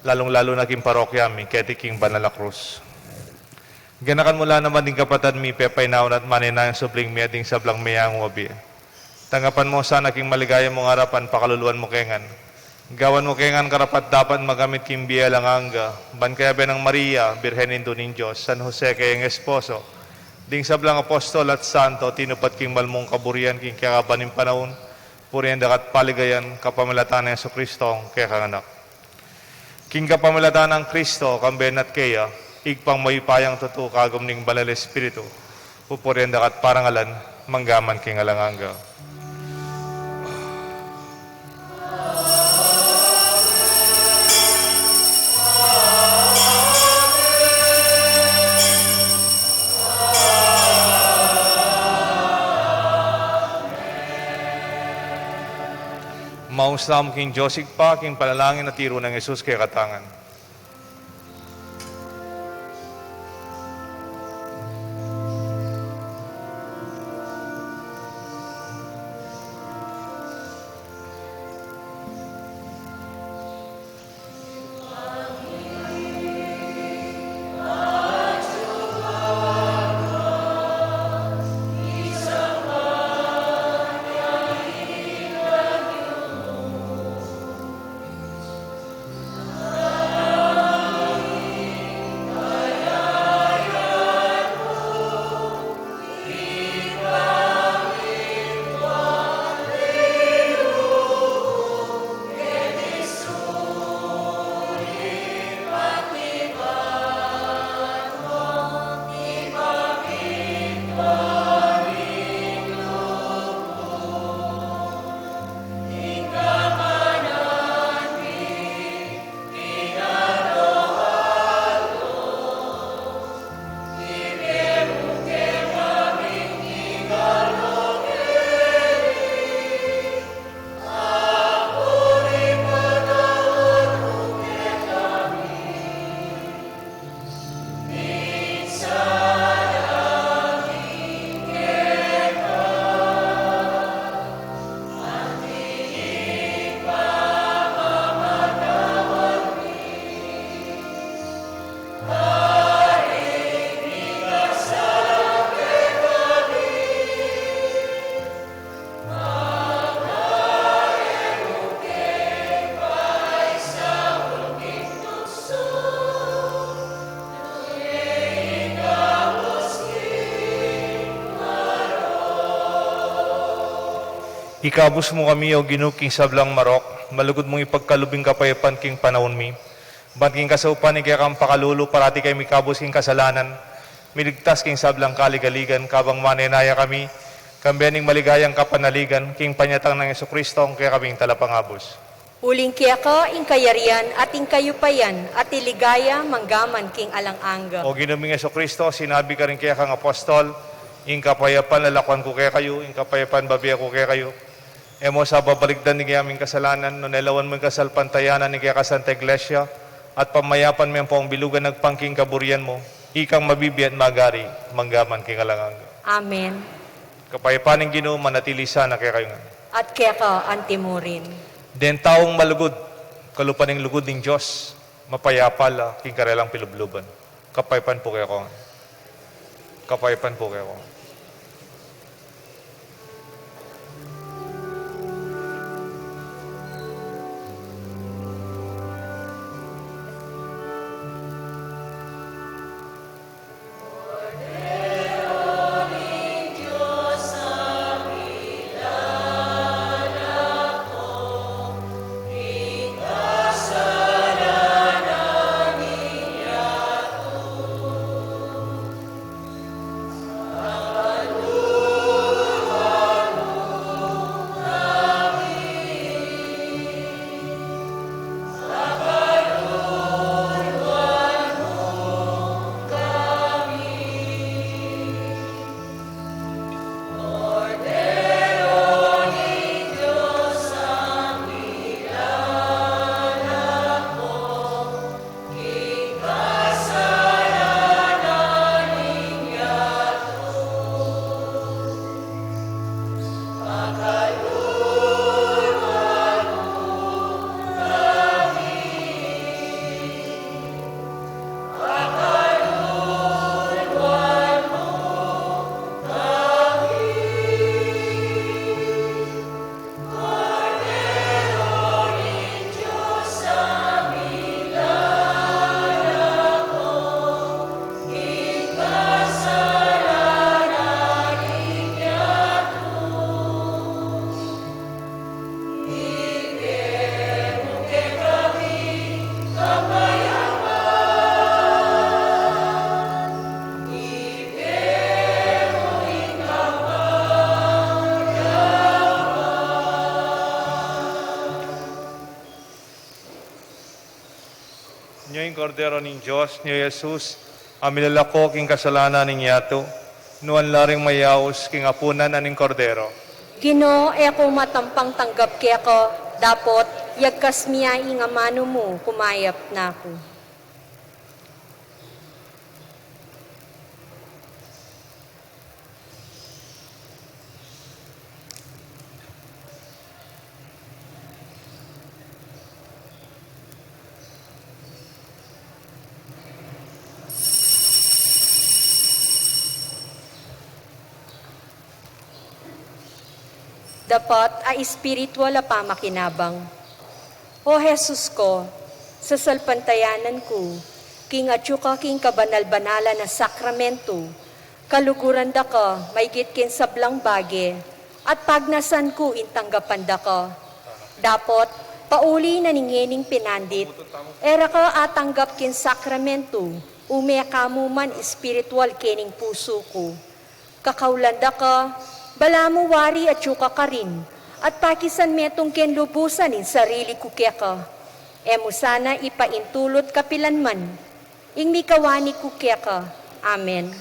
lalong-lalo na king parokya mi, kaya king Banala Cruz. Ganakan mula naman ding kapatid mi, pepay naon at maninayang subling mi, at ding sablang mayang wabi. Tanggapan mo sana king maligaya mong harapan, pakaluluan mo kengan. Gawan mo kengan karapat dapat magamit king biyalang angga, ban kaya benang Maria, Birhen Induning Diyos, San Jose kayang esposo, ding sablang apostol at santo, tinupat king malmong kaburian king kaya kabaning panahon, purihan dakat paligayan, kapamalatan ng Jesucristo, kaya kanganak. King kapamalatan ng Kristo, kamben at kaya, igpang mayipayang totoo kagom ning Banal Espiritu, pupurihan dakat parangalan, manggaman king alanganga. Mausam king Josig pa, king panalangin na tiro ng Jesus kay katangan. Ikabus mo kami, o ginuking sablang marok, malugod mong ipagkalubing kapayapan king panahon mi. Banting kasaupan ni kaya kang pakalulu, parati kay mikabus king kasalanan. Miligtas king sablang kaligaligan, kabang manenaya kami, kambianing maligayang kapanaligan, king panyatang ng Jesucristo, kaya kaming talapangabos. Uling kaya ka, ing kayarian at ing kayupayan, at iligaya manggaman king alang-angga. O ginuming Jesucristo, sinabi ka rin kaya kang apostol, ing kapayapan lalakwan ko kaya kayo, ing kapayapan babiya ko kaya kayo. Emo sa babaligdan ni aming kasalanan, no nelawan mo yung kasalpantayanan ni kaya ka Santa Iglesia, at pamayapan mo yung pong bilugan nagpangking kaburian mo, ikang mabibi at magari, manggaman king alang-angga. Amen. Kapayapan ng Ginoo, manatili sana kaya kayo nga. At kaya ka, antimurin. Den taong malugod, kalupan ng lugod ng Diyos, mapayapal, king karelang pilubluban. Kapayapan po kaya ko nga. Kapayapan po kaya ko nga. Nyo'y kordero ng Diyos, nyo Jesus, amilalako king kasalanan ng yato, nuan laring mayaos king apunan aning kordero. Ginoo, e ako matampang tanggap kaya ko, Dapot, yagkas miya nga mano mo, kumayap na ako. Dapat ay espiritual a pamakinabang. O Jesus ko, sa salpantayanan ko, king atyo ka king kabanal-banala na sakramento, kaluguran da ka, may gitkin sablang bage, at pagnasan ko intanggapan da ka. Dapot, pauli na ningening pinandit, era ka atanggap kin sakramento, umea kamo man espiritual kening puso ko. Kakaulanda ka, bala mo wari at yuka ka rin, at pakisan metong ken lubusan in sarili ko kaya ka. Emo sana ipaintulot kapilan man, ing mikawani ko kaya ka. Amen.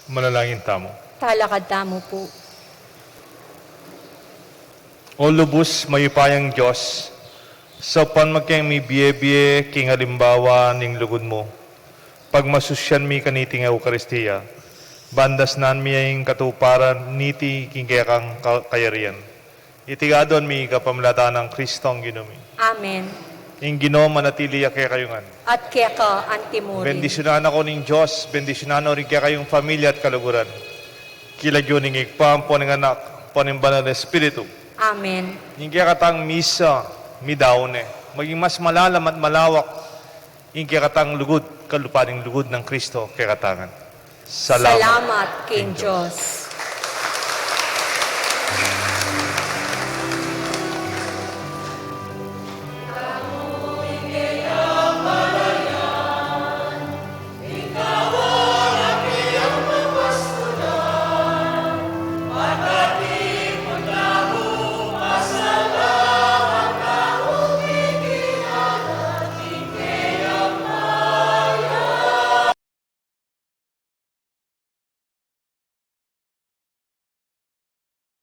Manalangin tamo. Talakad tamo po. O lubos mayupayang Diyos, sa panmagkayang mi biye-biye king halimbawa ning lugod mo, pag masusyan mi kaniting Eukaristiya, bandas nan mi ang katuparan niti king kayakang kayarian. Itigadon mi kapamlata ng Kristong ginumi. Amen. Ing Ginoo manatili kaya kayungan. At kaya ka, antimurin. Bendisyonan ako ning Diyos, bendisyonan rin kaya kayong pamilya at kaluguran. Kilagyo ning igpam po ng anak, po ng banal na Espiritu. Amen. Ing kaya katang misa, midawne, maging mas malalam at malawak, ing kaya katang lugod, kalupaning lugod ng Kristo, kaya katangan. Salamat. Salamat, King Diyos.